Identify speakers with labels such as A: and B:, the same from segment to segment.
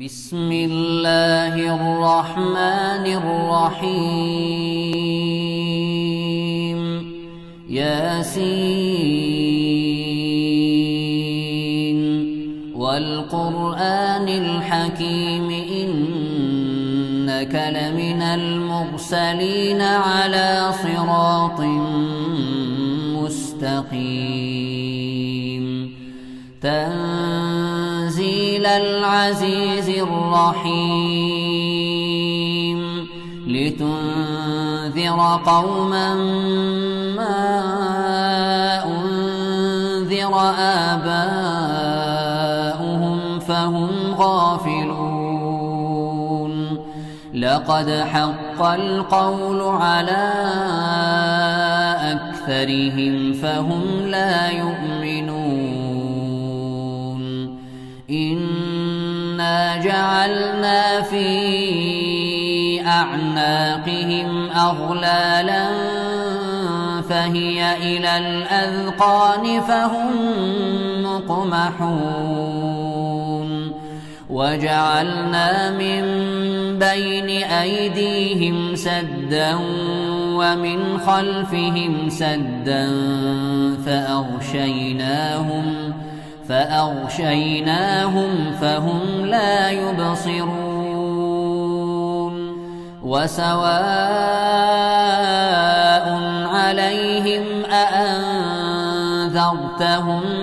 A: بسم الله الرحمن الرحيم ياسين والقرآن الحكيم إنك لمن المرسلين على صراط مستقيم تنزيل العزيز الرحيم لتنذر قوما ما أنذر آباؤهم فهم غافلون لقد حق القول على أكثرهم فهم لا يؤمنون إنا جعلنا في أعناقهم أغلالا فهي إلى الأذقان فهم مقمحون وجعلنا من بين أيديهم سدا ومن خلفهم سدا فأغشيناهم فهم لا يبصرون وسواء عليهم أأنذرتهم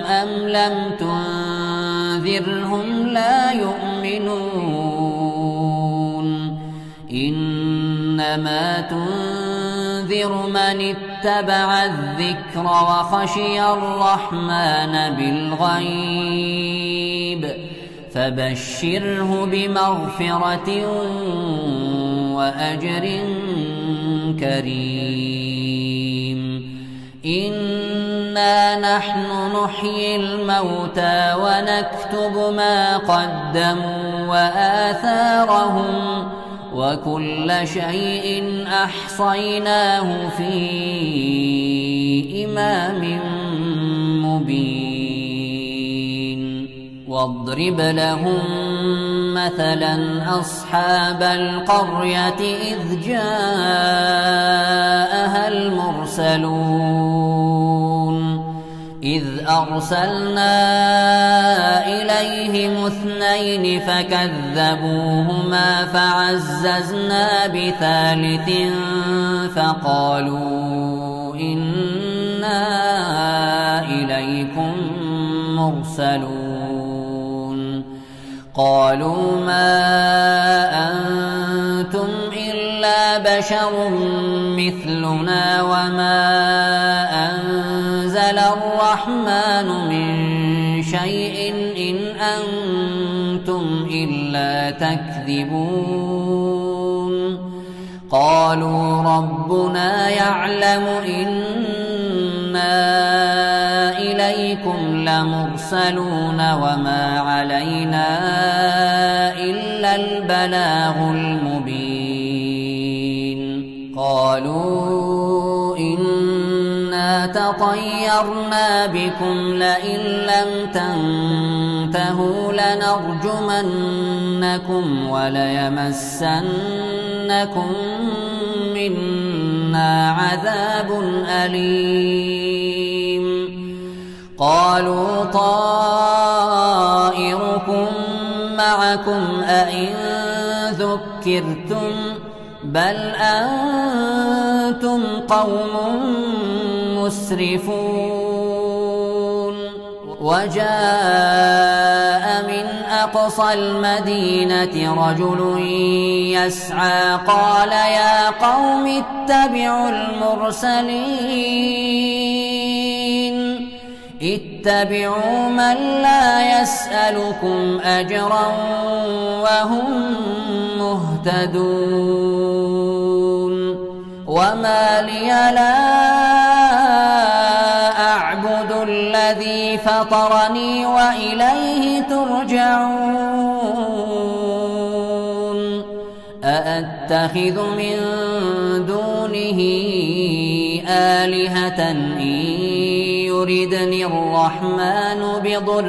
A: أم لم تنذرهم لا يؤمنون إنما تنذر من اتبع الذكر وخشي الرحمن بالغيب فبشره بمغفرة وأجر كريم إنا نحن نحيي الموتى ونكتب ما قدموا وآثارهم وكل شيء أحصيناه في إمام مبين واضرب لهم مثلا أصحاب القرية إذ جاءها المرسلون إذ أرسلنا إليهم اثنين فكذبوهما فعززنا بثالث فقالوا إنا إليكم مرسلون قالوا ما أنتم إلا بشر مثلنا وما أنزل الرحمن من شيء إن أنتم إلا تكذبون قالوا ربنا يعلم إنا إليكم لمرسلون وما علينا إلا البلاغ المبين قالوا إنا تطيرنا بكم لئن لم تنتهوا لنرجمنكم وليمسنكم منا عذاب أليم قالوا طائركم معكم أئن ذكرتم بل أنتم قوم مسرفون وجاء من أقصى المدينة رجل يسعى قال يا قوم اتبعوا المرسلين اتبعوا من لا يسألكم أجرا وهم مهتدون وما لي لا أعبد الذي فطرني وإليه ترجعون أأتخذ من دونه آلهة إن يردني الرحمن بضر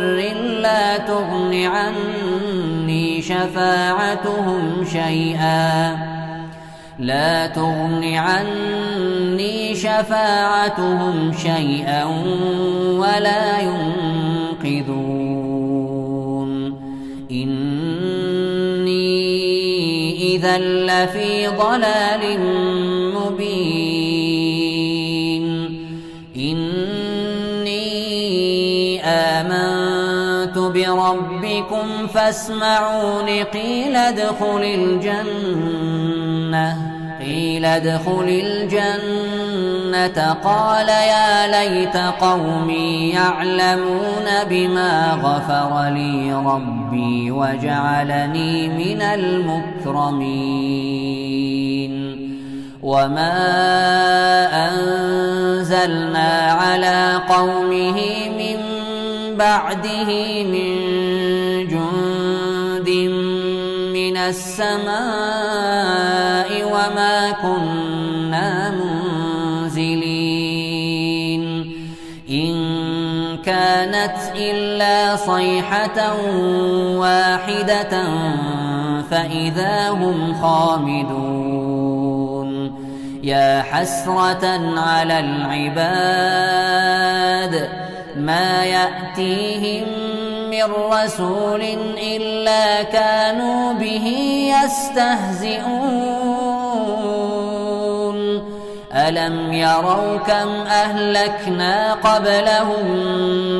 A: لا تغن عني لا تغن عني شفاعتهم شيئا ولا ينقذون إني إذا لفي ضلال مبين إني آمنت بربكم فاسمعون قيل ادخل الجنة قال يا ليت قومي يعلمون بما غفر لي ربي وجعلني من المكرمين وما أنزلنا على قومه من بعده من جند من السماء وما كنا منزلين إن كانت إلا صيحة واحدة فإذا هم خامدون يا حسرة على العباد ما يأتيهم من رسول إلا كانوا به يستهزئون ألم يروا كم أهلكنا قبلهم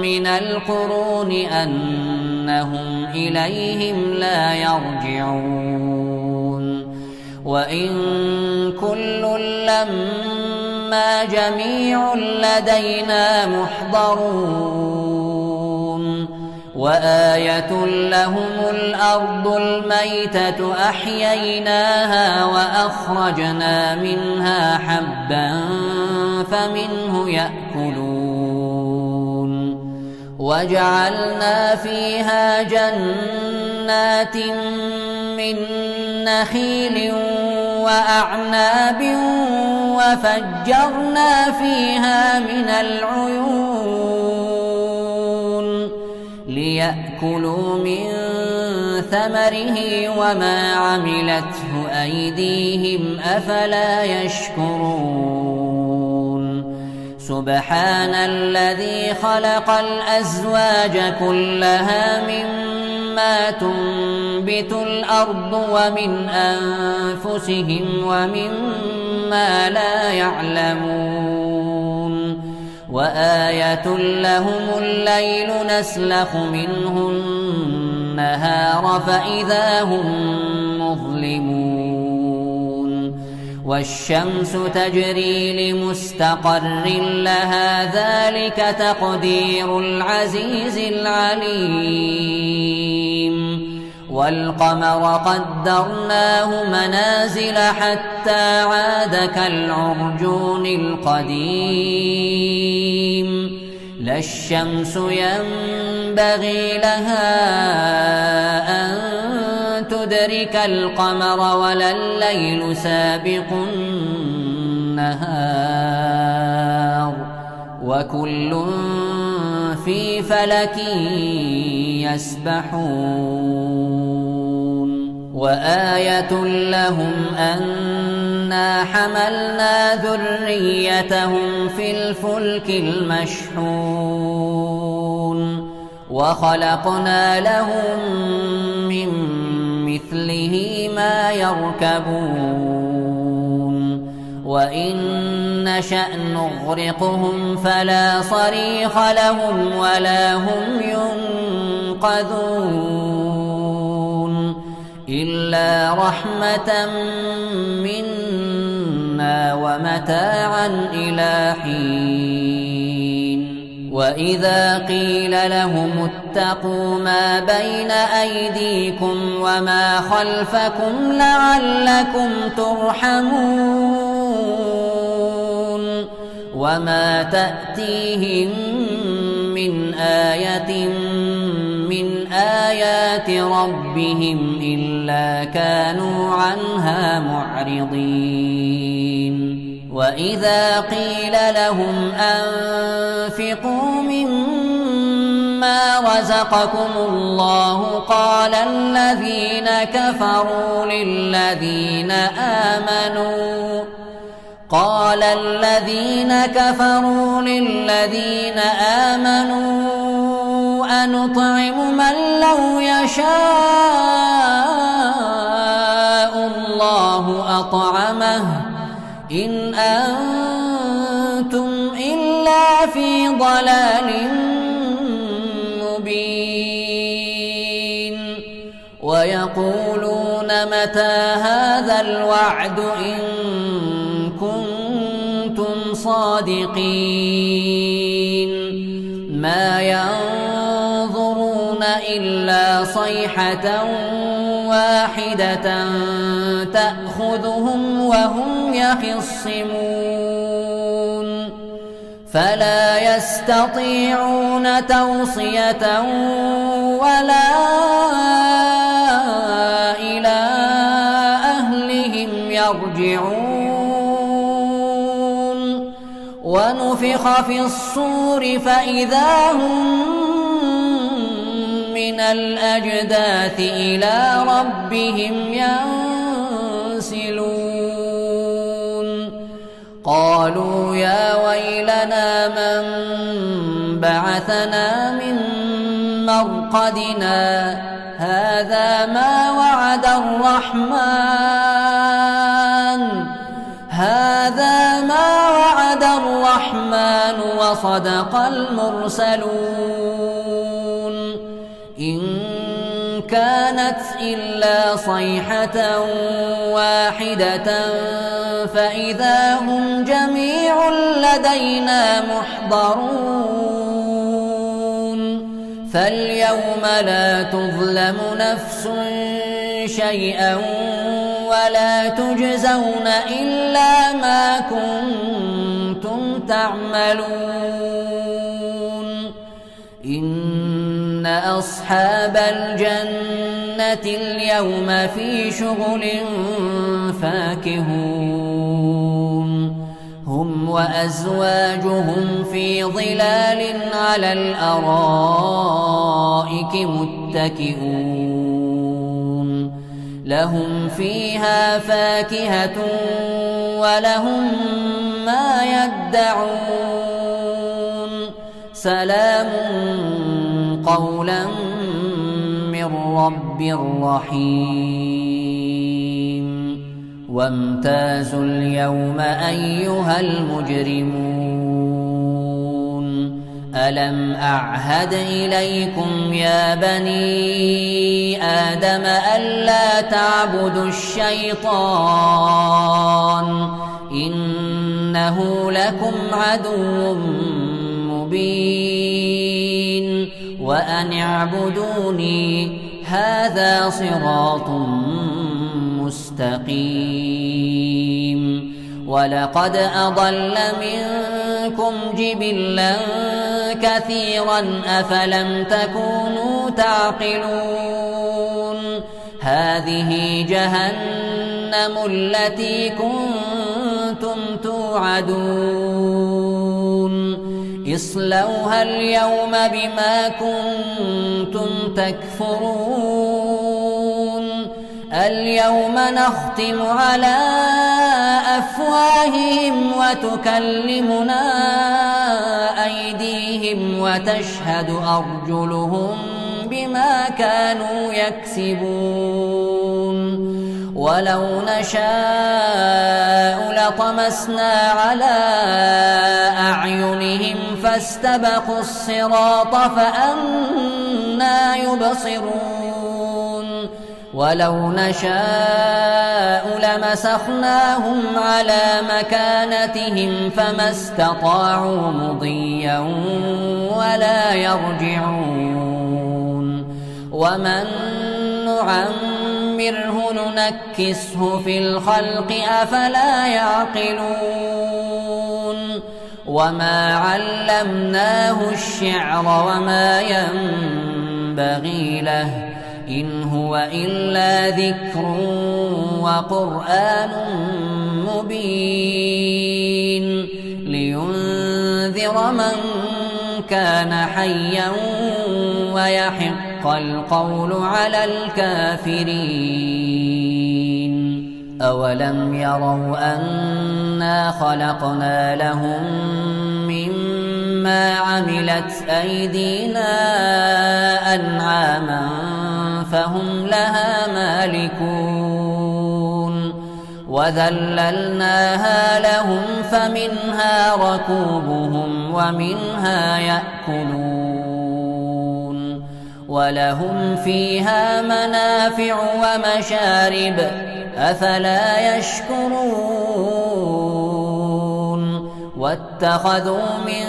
A: من القرون أنهم إليهم لا يرجعون وإن كل لما جميع لدينا محضرون وآية لهم الأرض الميتة أحييناها وأخرجنا منها حبا فمنه يأكلون وجعلنا فيها جنات من نخيل وأعناب وفجرنا فيها من العيون ليأكلوا من ثمره وما عملته أيديهم أفلا يشكرون سبحان الذي خلق الأزواج كلها مما تنبت الأرض ومن أنفسهم ومما لا يعلمون وآية لهم الليل نسلخ منه النهار فإذا هم مظلمون والشمس تجري لمستقر لها ذلك تقدير العزيز العليم والقمر قدرناه منازل حتى عاد كالعرجون القديم لا الشمس ينبغي لها أن تدرك القمر ولا الليل سابق النهار وكل في فلك يسبحون وآية لهم أنا حملنا ذريتهم في الفلك المشحون وخلقنا لهم من مثله ما يركبون وإن نشأ نغرقهم فلا صريخ لهم ولا هم ينقذون إلا رحمة منا ومتاعا إلى حين وإذا قيل لهم اتقوا ما بين أيديكم وما خلفكم لعلكم ترحمون وما تأتيهم من آية من آيات ربهم إلا كانوا عنها معرضين وإذا قيل لهم أنفقوا مما مما رزقكم الله قال الذين كفروا للذين آمنوا أنطعم من لو يشاء الله أطعمه إن أنتم إلا في ضلال مبين ويقولون متى هذا الوعد إن كنتم صادقين ما ينظرون إلا صيحة واحدة تأخذهم وهم يخصمون فلا يستطيعون توصية ولا إلى أهلهم يرجعون ونفخ في الصور فإذا هم من الأجداث إلى ربهم ينسلون قالوا يا ويلنا من بعثنا من مرقدنا هذا ما وعد الرحمن وصدق المرسلون إن كانت إلا صيحة واحدة فإذا هم جميع لدينا محضرون فاليوم لا تظلم نفس شيئا ولا تجزون إلا ما كنتم تعملون إن أصحاب الجنة اليوم في شغل فاكهون هم وأزواجهم في ظلال على الأرائك متكئون لهم فيها فاكهة ولهم ما يدعون سلام قولا من رب رحيم وامتازوا اليوم أيها المجرمون ألم أعهد إليكم يا بني آدم ألا تعبدوا الشيطان إنه لكم عدو مبين وأن اعبدوني هذا صراط مستقيم ولقد أضل منكم جبلا كثيرا أفلم تكونوا تعقلون هذه جهنم التي كنتم توعدون اصلوها اليوم بما كنتم تكفرون اليوم نختم على أفواههم وتكلمنا أيديهم وتشهد أرجلهم بما كانوا يكسبون ولو نشاء لطمسنا على أعينهم فاستبقوا الصراط فأنى يبصرون ولو نشاء لمسخناهم على مكانتهم فما استطاعوا مضيا ولا يرجعون ومن نعمره ننكسه في الخلق أفلا يعقلون وما علمناه الشعر وما ينبغي له إن هو إلا ذكر وقرآن مبين لينذر من كان حيا ويحق القول على الكافرين. أولم يروا أنا خلقنا لهم مما عملت أيدينا أنعاما فهم لها مالكون وذللناها لهم فمنها ركوبهم ومنها يأكلون ولهم فيها منافع ومشارب أفلا يشكرون واتخذوا من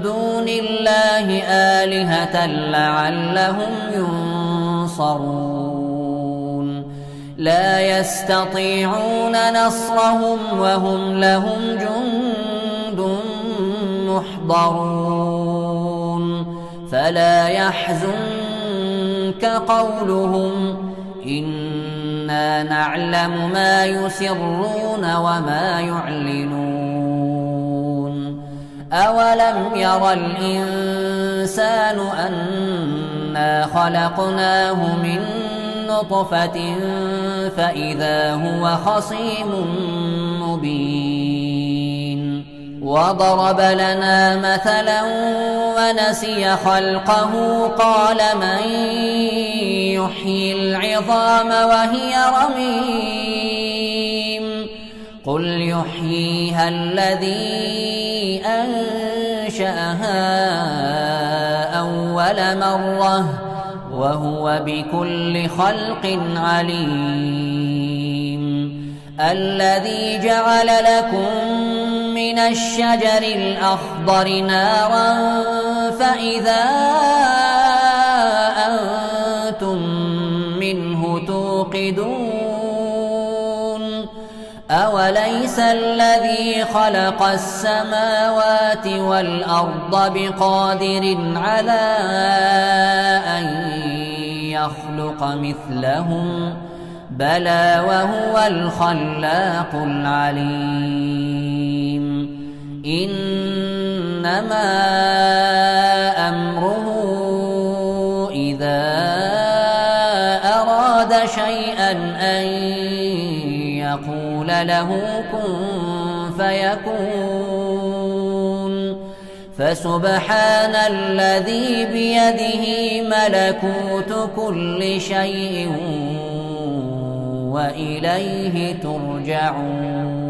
A: دون الله آلهة لعلهم ينصرون لا يستطيعون نصرهم وهم لهم جند محضرون فلا يحزنك قولهم إنا نعلم ما يسرون وما يعلنون أولم ير الإنسان أنا خلقناه من نطفة فإذا هو خصيم مبين وضرب لنا مثلا ونسي خلقه قال من يحيي العظام وهي رميم قل يحييها الذي أنشأها أول مرة وهو بكل خلق عليم الذي جعل لكم من الشجر الأخضر نارا فإذا أنتم منه توقدون أوليس الذي خلق السماوات والأرض بقادر على أن يخلق مثلهم بلى وهو الخلاق العليم إنما أمره إذا أراد شيئا أن يقول له كن فيكون فسبحان الذي بيده ملكوت كل شيء وإليه ترجعون.